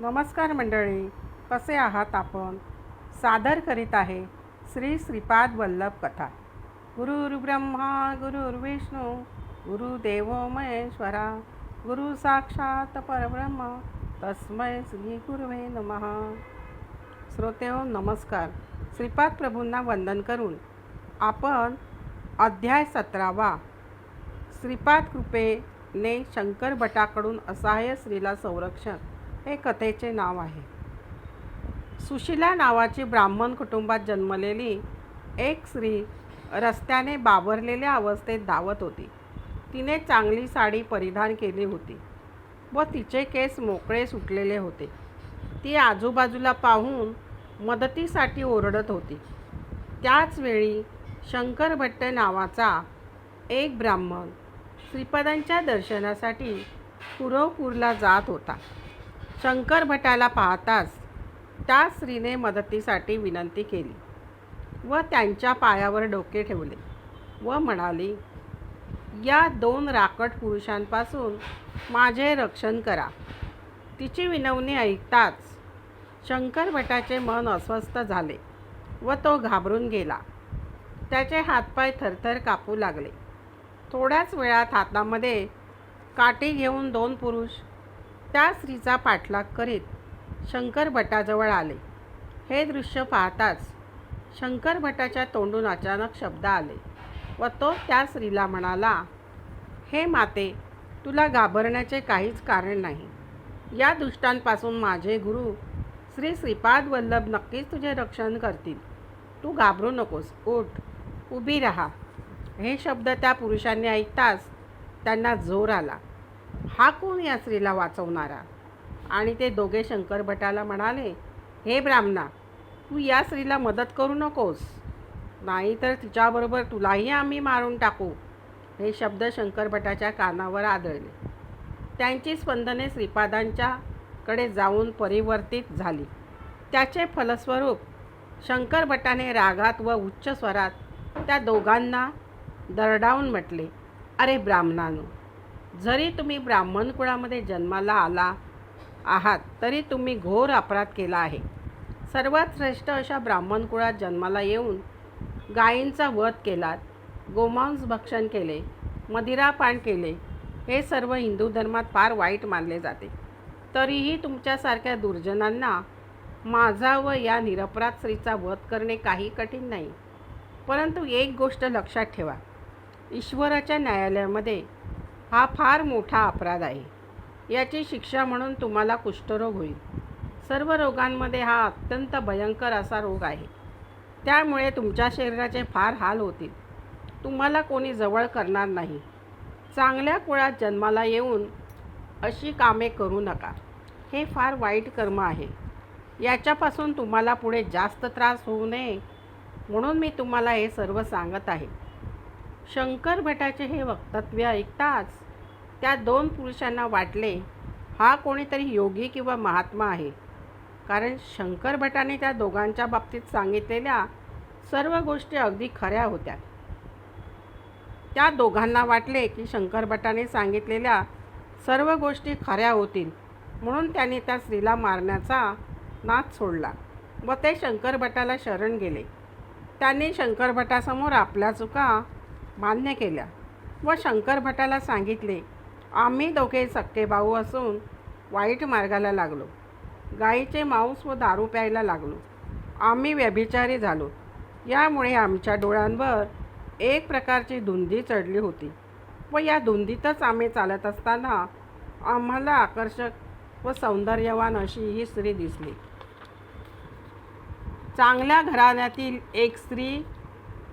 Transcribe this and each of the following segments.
नमस्कार मंडळी, कसे आहात आपण? सादर करीत आहे श्री श्रीपाद वल्लभ कथा. गुरुर्ब्रह्मा गुरुर्विष्णू गुरुदेव महेश्वरा, गुरु साक्षात परब्रह्म तस्मै श्री गुरुवे नमः. श्रोतेहो नमस्कार. श्रीपाद प्रभूंना वंदन करून आपण अध्याय 17वा श्रीपाद कृपेने शंकर भटाकडून असहाय्य स्त्रीला संरक्षण हे कथेचे नाव आहे. सुशीला नावाची ब्राह्मण कुटुंबात जन्मलेली एक स्त्री रस्त्याने बावरलेल्या अवस्थेत धावत होती. तिने चांगली साडी परिधान केली होती व तिचे केस मोकळे सुटलेले होते. ती आजूबाजूला पाहून मदतीसाठी ओरडत होती. त्याच वेळी शंकर भट्ट नावाचा एक ब्राह्मण श्रीपादांच्या दर्शनासाठी कुरवपूरला जात होता. शंकर भटाला पाहताच त्या स्त्रीने मदतीसाठी विनंती केली व त्यांच्या पायावर डोके ठेवले व म्हणाली, या 2 राकट पुरुषांपासून माझे रक्षण करा. तिची विनवणी ऐकताच शंकर भटाचे मन अस्वस्थ झाले व तो घाबरून गेला. त्याचे हातपाय थरथर कापू लागले. थोड्याच वेळात हातामध्ये काठी घेऊन 2 पुरुष त्या स्त्रीचा पाठलाग करीत शंकर भटाजवळ आले. हे दृश्य पाहताच शंकर भटाच्या तोंडून अचानक शब्द आले व तो त्या स्त्रीला म्हणाला, हे माते, तुला घाबरण्याचे काहीच कारण नाही. या दुष्टांपासून माझे गुरु श्री श्रीपाद वल्लभ नक्कीच तुझे रक्षण करतील. तू घाबरू नकोस, उठ, उभी राहा. हे शब्द त्या पुरुषांनी ऐकताच त्यांना जोर आला. हा कोण या स्त्रीला वाचवणारा? आणि ते दोघे शंकर भटाला म्हणाले, हे ब्राह्मणा, तू या स्त्रीला मदत करू नकोस, नाहीतर तिच्याबरोबर तुलाही आम्ही मारून टाकू. हे शब्द शंकर भटाच्या कानावर आदळले. त्यांची स्पंदने श्रीपादांच्याकडे जाऊन परिवर्तित झाली. त्याचे फलस्वरूप शंकर भटाने रागात व उच्च स्वरात त्या दोघांना दरडावून म्हटले, अरे ब्राह्मणांनो, जरी तुम्ही ब्राह्मण कुळामध्ये जन्माला आला आहात तरी तुम्ही घोर अपराध केला आहे. सर्वात श्रेष्ठ अशा ब्राह्मण कुळात जन्माला येऊन गायींचा वध केलात, गोमांस भक्षण केले, मदिरापान केले. हे सर्व हिंदू धर्मात फार वाईट मानले जाते. तरीही तुमच्यासारख्या दुर्जनांना माझा व या निरपराध स्त्रीचा वध करणे काही कठीण नाही. परंतु एक गोष्ट लक्षात ठेवा, ईश्वराच्या न्यायालयामध्ये हा फार मोठा अपराध आहे. याची शिक्षा म्हणून तुम्हाला कुष्ठरोग होईल. सर्व रोगांमध्ये हा अत्यंत भयंकर असा रोग आहे. त्यामुळे तुमच्या शरीराचे फार हाल होतील. तुम्हाला कोणी जवळ करणार नाही. चांगल्या कुळात जन्माला येऊन अशी कामे करू नका. हे फार वाईट कर्म आहे. याच्यापासून तुम्हाला पुढे जास्त त्रास होऊ नये म्हणून मी तुम्हाला हे सर्व सांगत आहे. शंकर भटाचे हे वक्तव्य ऐकताच त्या 2 पुरुषांना वाटले, हा कोणीतरी योगी किंवा महात्मा आहे. कारण शंकर भटाने त्या दोघांच्या बाबतीत सांगितलेल्या सर्व गोष्टी अगदी खऱ्या होत्या. त्या दोघांना वाटले की शंकर भटाने सांगितलेल्या सर्व गोष्टी खऱ्या होतील म्हणून त्यांनी त्या स्त्रीला मारण्याचा नाद सोडला व ते शंकर भटाला शरण गेले. त्यांनी शंकर भटासमोर आपल्या चुका मान्य केल्या व शंकर भटाला सांगितले, आम्ही दोघे सख्खे भाऊ असून वाईट मार्गाला लागलो. गाईचे मांस व दारू प्यायला लागलो. आम्ही व्यभिचारी झालो. यामुळे आमच्या डोळ्यांवर एक प्रकारची धुंदी चढली होती व या धुंदीतच आम्ही चालत असताना आम्हाला आकर्षक व सौंदर्यवान अशी ही स्त्री दिसली. चांगल्या घराण्यातील एक स्त्री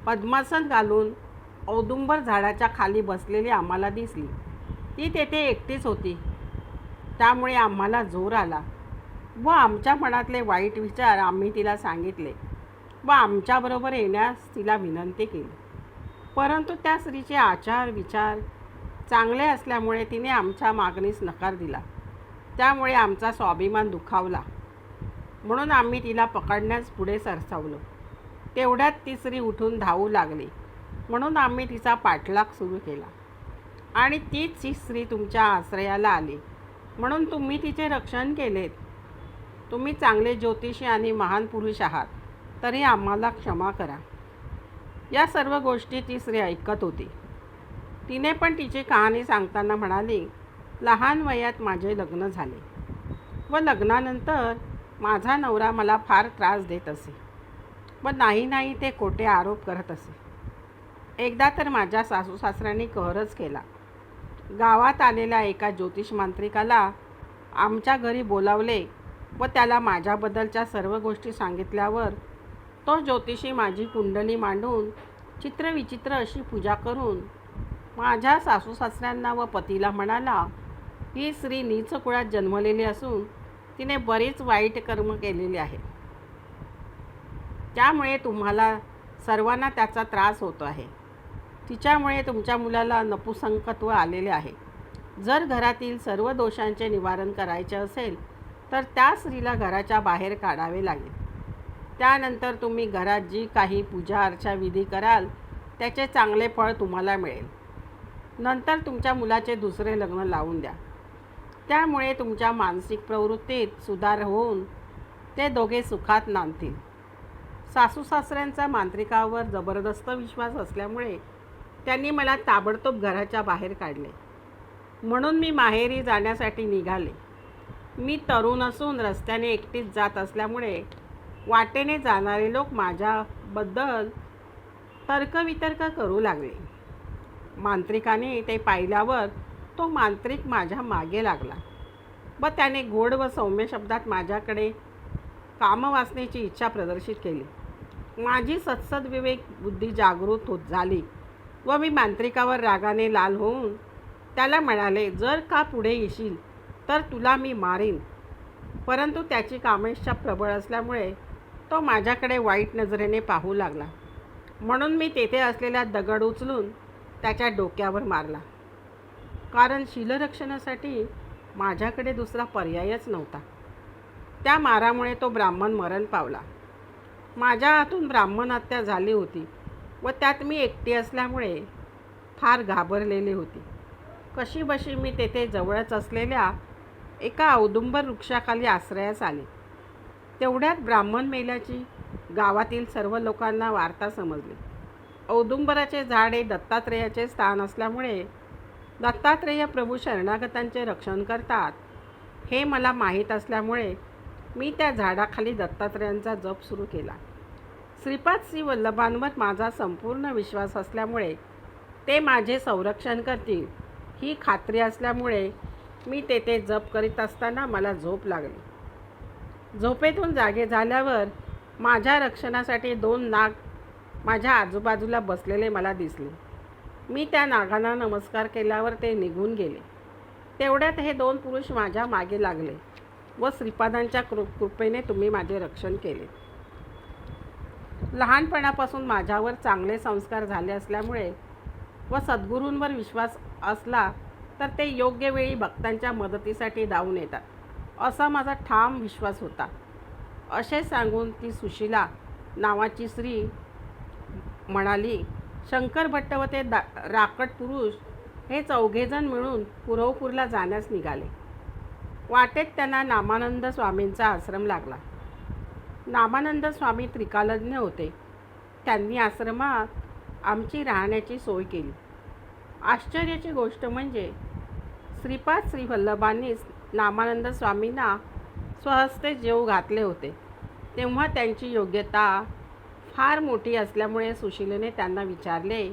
पद्मासन घालून औदुंबर झाडाच्या खाली बसलेली आम्हाला दिसली. ती तेथे एकटीच होती. त्यामुळे आम्हाला जोर आला व आमच्या मनातले वाईट विचार आम्ही तिला सांगितले व आमच्याबरोबर येण्यास तिला विनंती केली. परंतु त्या स्त्रीचे आचार विचार चांगले असल्यामुळे तिने आमच्या मागणीस नकार दिला. त्यामुळे आमचा स्वाभिमान दुखावला म्हणून आम्ही तिला पकडण्यास पुढे सरसावलो. तेवढ्यात ती स्त्री उठून धावू लागली म्हणून आम्ही तिचा पाठलाग सुरू केला आणि तीच ही स्त्री तुमच्या आश्रयाला आली म्हणून तुम्ही तिचे रक्षण केलेत. तुम्ही चांगले ज्योतिषी आणि महान पुरुष आहात, तरी आम्हाला क्षमा करा. या सर्व गोष्टी ती स्त्री ऐकत होती. तिने पण तिची कहाणी सांगताना म्हणाली, लहान वयात माझे लग्न झाले व लग्नानंतर माझा नवरा मला फार त्रास देत असे व नाही ते खोटे आरोप करत असे. एकदा तर माझ्या सासू सासऱ्यांनी कहरच केला. गावात आलेल्या एका ज्योतिष मांत्रिकाला आमच्या घरी बोलावले व त्याला माझ्याबद्दलच्या सर्व गोष्टी सांगितल्यावर तो ज्योतिषी माझी कुंडली मांडून चित्रविचित्र अशी पूजा करून माझ्या सासू सासऱ्यांना व पतीला म्हणाला, ही स्त्री नीच कुळात जन्मलेली असून तिने बरीच वाईट कर्म केलेली आहे. त्यामुळे तुम्हाला सर्वांना त्याचा त्रास होतो आहे. तिच्यामुळे तुमच्या मुलाला नपुसंकत्व आलेले आहे. जर घरातील सर्व दोषांचे निवारण करायचे असेल तर त्या स्त्रीला घराच्या बाहेर काढावे लागेल. त्यानंतर तुम्ही घरात जी काही पूजा अर्चा विधी कराल त्याचे चांगले फळ तुम्हाला मिळेल. नंतर तुमच्या मुलाचे दुसरे लग्न लावून द्या. त्यामुळे तुमच्या मानसिक प्रवृत्तीत सुधार होऊन ते दोघे सुखात नांदतील. सासू सासऱ्यांचा मांत्रिकावर जबरदस्त विश्वास असल्यामुळे त्यांनी मला ताबडतोब घराच्या बाहेर काढले. म्हणून मी माहेरी जाण्यासाठी निघाले. मी तरुण असून रस्त्याने एकटीच जात असल्यामुळे वाटेने जाणारे लोक माझ्याबद्दल तर्कवितर्क करू लागले. मांत्रिकाने ते पाहिल्यावर तो मांत्रिक माझ्या मागे लागला व त्याने गोड व सौम्य शब्दात माझ्याकडे कामवासनेची इच्छा प्रदर्शित केली. माझी सत्सद्विवेक बुद्धी जागृत झाली व मी मांत्रिकावर रागाने लाल होऊन त्याला म्हणाले, जर का पुढे येशील तर तुला मी मारीन. परंतु त्याची कामेच्छा प्रबळ असल्यामुळे तो माझ्याकडे वाईट नजरेने पाहू लागला. म्हणून मी तेथे असलेला दगड उचलून त्याच्या डोक्यावर मारला, कारण शीलरक्षणासाठी माझ्याकडे दुसरा पर्यायच नव्हता. त्या मारामुळे तो ब्राह्मण मरण पावला. माझ्या हातून ब्राह्मण हत्या झाली होती व त्यात मी एकटी असल्यामुळे फार घाबरलेली होती. कशीबशी मी तेथे जवळच असलेल्या एका औदुंबर वृक्षाखाली आश्रयास आले. तेवढ्यात ब्राह्मण मेल्याची गावातील सर्व लोकांना वार्ता समजली. औदुंबराचे झाड हे दत्तात्रेयाचे स्थान असल्यामुळे दत्तात्रेय प्रभू शरणागतांचे रक्षण करतात हे मला माहीत असल्यामुळे मी त्या झाडाखाली दत्तात्रेयांचा जप सुरू केला. श्रीपाद श्री वल्लभांवर माझा संपूर्ण विश्वास असल्यामुळे ते माझे संरक्षण करतील ही खात्री असल्यामुळे मी तेथे जप करीत असताना मला झोप लागली. झोपेतून जागे झाल्यावर माझ्या रक्षणासाठी 2 नाग माझ्या आजूबाजूला बसलेले मला दिसले. मी त्या नागांना नमस्कार केल्यावर ते निघून गेले. तेवढ्यात हे 2 पुरुष माझ्या मागे लागले व श्रीपादांच्या कृपेने तुम्ही माझे रक्षण केले. लहानपणापासून माझ्यावर चांगले संस्कार झाले असल्यामुळे व सद्गुरूंवर विश्वास असला तर ते योग्य वेळी भक्तांच्या मदतीसाठी धावून येतात असा माझा ठाम विश्वास होता. असे सांगून ती सुशीला नावाची स्त्री म्हणाली, शंकर भट्ट व ते राकट पुरुष हे चौघेजण मिळून पुरवपूरला जाण्यास निघाले. वाटेत त्यांना नामानंद स्वामींचा आश्रम लागला. नामानंद स्वामी त्रिकालज्ञ होते. त्यांनी आश्रमात आमची राहण्याची सोय केली. आश्चर्याची गोष्ट म्हणजे श्रीपाद श्री वल्लभांनी नामानंद स्वामींना स्वहस्ते जेवू घातले होते. तेव्हा त्यांची योग्यता फार मोठी असल्यामुळे सुशीलेने त्यांना विचारले,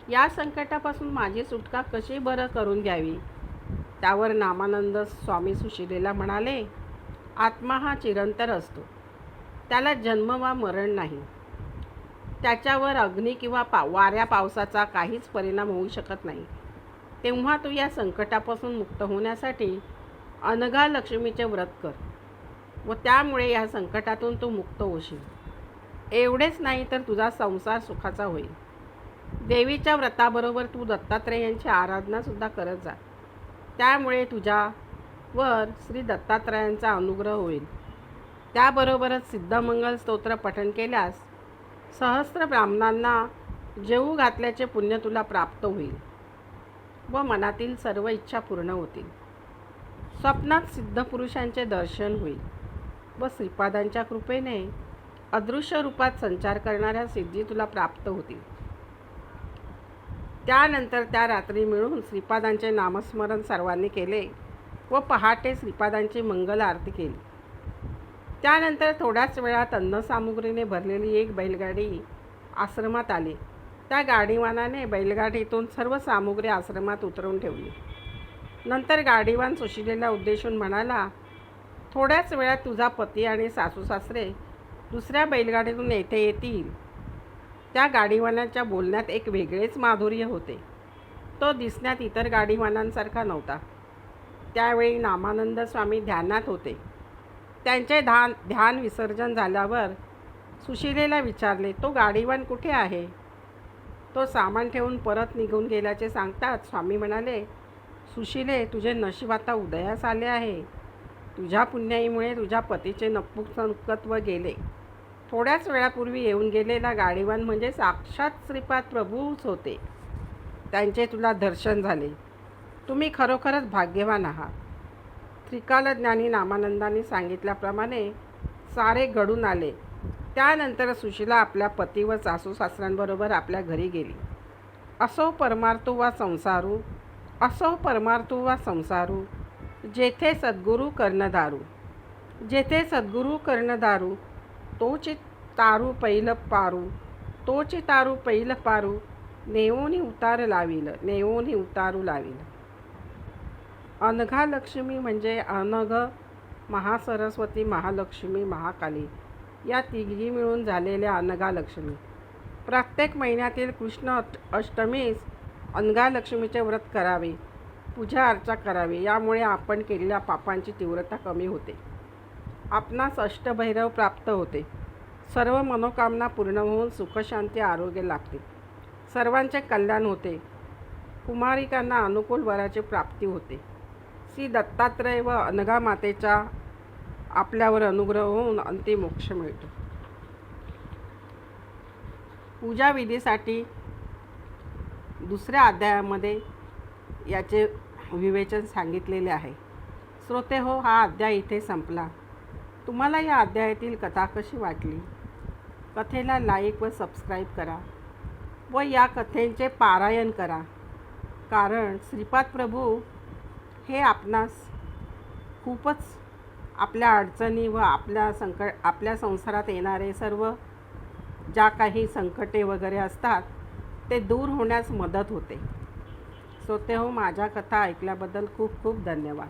या संकटापासून माझी सुटका कशी बरं करून घ्यावी. त्यावर नामानंद स्वामी सुशीलेला म्हणाले, आत्मा हा चिरंतर असतो. त्याला जन्म वा मरण नाही. त्याच्यावर अग्नी किंवा वाऱ्या पावसाचा काहीच परिणाम होऊ शकत नाही. तेव्हा तू या संकटापासून मुक्त होण्यासाठी अनघा लक्ष्मीचे व्रत कर व त्यामुळे या संकटातून तू मुक्त होशील. एवढेच नाही तर तुझा संसार सुखाचा होईल. देवीच्या व्रताबरोबर तू दत्तात्रेयांची आराधनासुद्धा करत जा. त्यामुळे तुझ्यावर श्री दत्तात्रेयांचा अनुग्रह होईल. त्याबरोबरच सिद्धमंगल स्तोत्र पठण केल्यास सहस्त्र ब्राह्मणांना जेवू घातल्याचे पुण्य तुला प्राप्त होईल व मनातील सर्व इच्छा पूर्ण होतील. स्वप्नात सिद्धपुरुषांचे दर्शन होईल. व श्रीपादांच्या कृपेने अदृश्य रूपात संचार करणाऱ्या सिद्धी तुला प्राप्त होतील. त्यानंतर त्या रात्री मिळून श्रीपादांचे नामस्मरण सर्वांनी केले व पहाटे श्रीपादांची मंगल आरती केली. त्यानंतर थोड्याच वेळात अन्नसामुग्रीने भरलेली एक बैलगाडी आश्रमात आली. त्या गाडीवानाने बैलगाडीतून सर्व सामुग्री आश्रमात उतरवून ठेवली. नंतर गाडीवान सुशिलेला उद्देशून म्हणाला, थोड्याच वेळात तुझा पती आणि सासू सासरे दुसऱ्या बैलगाडीतून येथे येतील. त्या गाडीवानाच्या बोलण्यात एक वेगळेच माधुर्य होते. तो दिसण्यात इतर गाडीवानांसारखा नव्हता. त्यावेळी नामानंद स्वामी ध्यानात होते. त्यांचे ध्यान विसर्जन झाल्यावर सुशिलेला विचारले, तो गाडीवान कुठे आहे? तो सामान ठेवून परत निघून गेल्याचे सांगतात स्वामी म्हणाले, सुशिले, तुझे नशीब आता उदयास आले आहे. तुझ्या पुण्याईमुळे तुझ्या पतीचे नपुंसकत्व गेले. थोड्याच वेळापूर्वी येऊन गेलेला गाडीवान म्हणजे साक्षात श्रीपाद प्रभूच होते. त्यांचे तुला दर्शन झाले. तुम्ही खरोखरच भाग्यवान आहात. त्रिकालज्ञानी नामानंदांनी सांगितल्याप्रमाणे सारे घडून आले. त्यानंतर सुशिला आपल्या पती व सासू सासऱ्यांबरोबर आपल्या घरी गेली. असो परमार्थो वा संसारू, असो परमार्थो वा संसारू, जेथे सद्गुरू कर्णधारू, जेथे सद्गुरू कर्णधारू, तोची तारू पैल पारू, तोची तारू पैल पारू, नेऊनी उतार लावील, नेऊनी उतारू लावील. अनघा लक्ष्मी म्हणजे अनघ, महासरस्वती, महालक्ष्मी, महाकाली या तिघी मिळून झालेल्या अनघा लक्ष्मी. प्रत्येक महिन्यातील कृष्ण अष्टमीस अनघा लक्ष्मीचे व्रत करावे, पूजा अर्चा करावी. यामुळे आपण केलेल्या पापांची तीव्रता कमी होते. आपणास अष्टभैरव प्राप्त होते. सर्व मनोकामना पूर्ण होऊन सुखशांती आरोग्य लागते. सर्वांचे कल्याण होते. कुमारिकांना अनुकूल वराची प्राप्ती होते. श्री दत्तात्रय व अनघा मातेचा आपल्यावर अनुग्रह होऊन अंतिम मोक्ष मिळतो. पूजा विधीसाठी दुसऱ्या अध्यायामध्ये याचे विवेचन सांगितलेले आहे. श्रोते हो, हा अध्याय इथे संपला. तुम्हाला या अध्यायातील कथा कशी वाटली? कथेला लाईक व सबस्क्राईब करा व या कथेचे पारायण करा. कारण श्रीपाद प्रभू हे आपणास खूपच आपल्या अडचणी व आपल्या संसारात येणारे सर्व ज्या काही संकटे वगैरे असतात ते दूर होण्यास मदत होते. श्रोते हो, माझ्या कथा ऐकल्याबद्दल खूप खूप धन्यवाद.